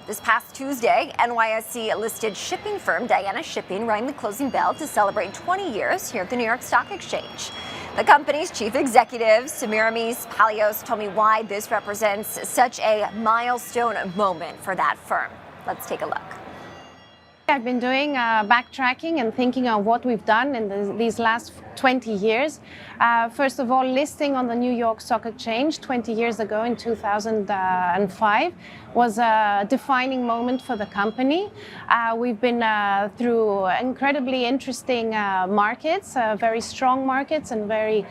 This past Tuesday, NYSE listed shipping firm Diana Shipping rang the closing bell to celebrate 20 years here at the New York Stock Exchange. The company's chief executive, Semiramis told me why this represents such a milestone moment for that firm. Let's take a look. I've been doing backtracking and thinking of what we've done in these last 20 years. First of all, listing on the New York Stock Exchange 20 years ago in 2005 was a defining moment for the company. We've been through incredibly interesting markets, very strong markets and very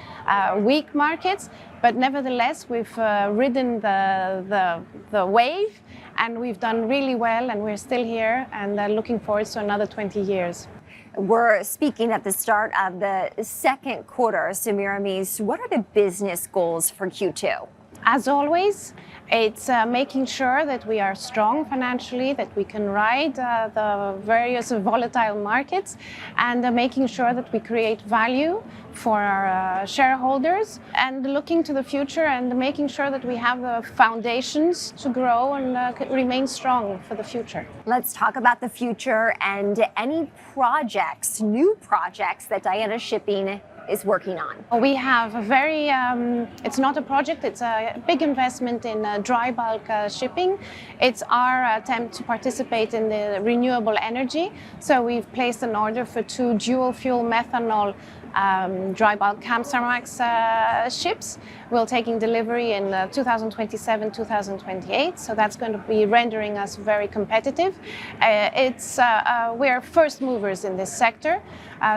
weak markets, but nevertheless we've ridden the wave, and we've done really well, and we're still here and looking forward to another 20 years. We're speaking at the start of the second quarter. Semiramis, what are the business goals for Q2? As always, it's making sure that we are strong financially, that we can ride the various volatile markets, and making sure that we create value for our shareholders, and looking to the future and making sure that we have the foundations to grow and remain strong for the future. Let's talk about the future and any projects, new projects that Diana Shipping is working on. We have a very, it's not a project, it's a big investment in dry bulk shipping. It's our attempt to participate in the renewable energy. So we've placed an order for 2 dual fuel methanol dry bulk Semiramis ships. We're taking delivery in 2027, 2028, so that's going to be rendering us very competitive. We're first movers in this sector,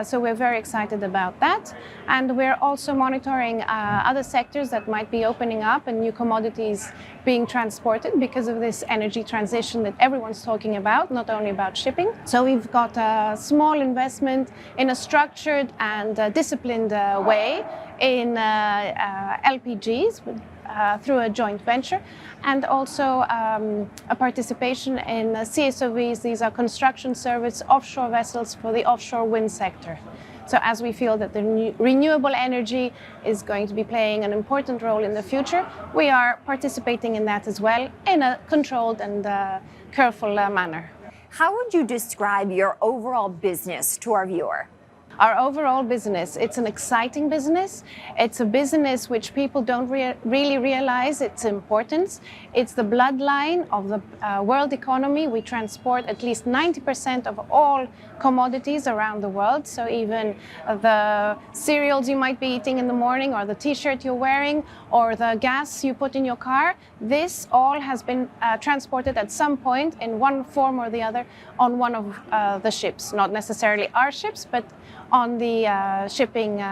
so we're very excited about that. And we're also monitoring other sectors that might be opening up and new commodities being transported because of this energy transition that everyone's talking about, not only about shipping. So we've got a small investment in a structured and disciplined way in LPGs through a joint venture, and also a participation in CSOVs. These are construction service offshore vessels for the offshore wind sector. So as we feel that the renewable energy is going to be playing an important role in the future, we are participating in that as well in a controlled and careful manner. How would you describe your overall business to our viewer? Our overall business, it's an exciting business. It's a business which people don't really realize its importance. It's the bloodline of the world economy. We transport at least 90% of all commodities around the world. So even the cereals you might be eating in the morning, or the t-shirt you're wearing, or the gas you put in your car, this all has been transported at some point in one form or the other on one of the ships. Not necessarily our ships, but on the shipping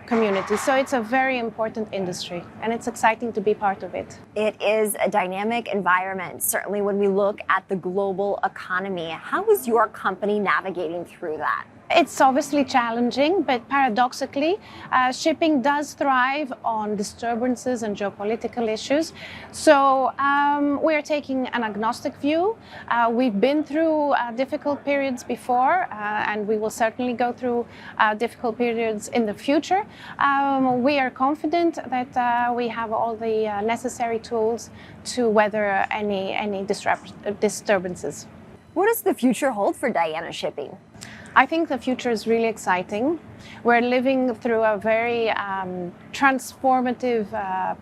community. So it's a very important industry, and it's exciting to be part of it. It is a dynamic environment, certainly when we look at the global economy. How is your company navigating through that? It's obviously challenging, but paradoxically, shipping does thrive on disturbances and geopolitical issues. So we're taking an agnostic view. We've been through difficult periods before, and we will certainly go through difficult periods in the future. We are confident that we have all the necessary tools to weather any disturbances. What does the future hold for Diana Shipping? I think the future is really exciting. We're living through a very transformative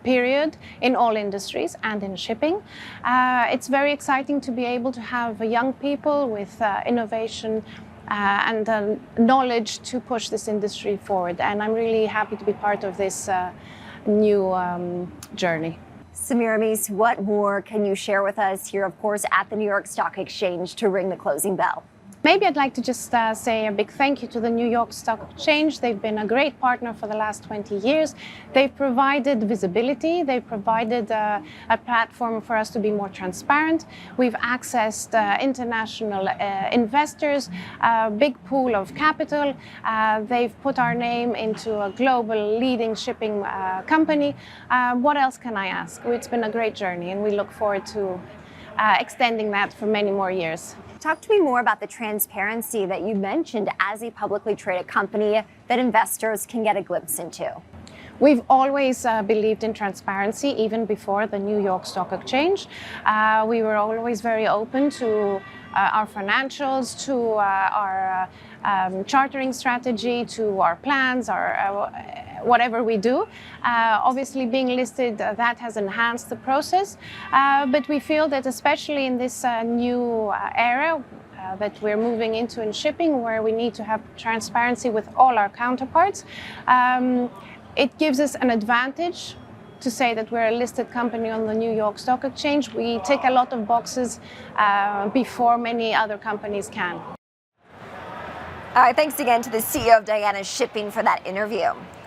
period in all industries and in shipping. It's very exciting to be able to have young people with innovation and knowledge to push this industry forward. And I'm really happy to be part of this new journey. Semiramis, what more can you share with us here, of course, at the New York Stock Exchange to ring the closing bell? Maybe I'd like to just say a big thank you to the New York Stock Exchange. They've been a great partner for the last 20 years. They've provided visibility. They've provided a platform for us to be more transparent. We've accessed international investors, a big pool of capital. They've put our name into a global leading shipping company. What else can I ask? It's been a great journey, and we look forward to extending that for many more years. Talk to me more about the transparency that you mentioned as a publicly traded company that investors can get a glimpse into. We've always believed in transparency, even before the New York Stock Exchange. We were always very open to our financials, to our chartering strategy, to our plans, our whatever we do. Obviously, being listed, that has enhanced the process. But we feel that especially in this new era, that we're moving into in shipping, where we need to have transparency with all our counterparts, it gives us an advantage to say that we're a listed company on the New York Stock Exchange. We tick a lot of boxes before many other companies can. All right, thanks again to the CEO of Diana Shipping for that interview.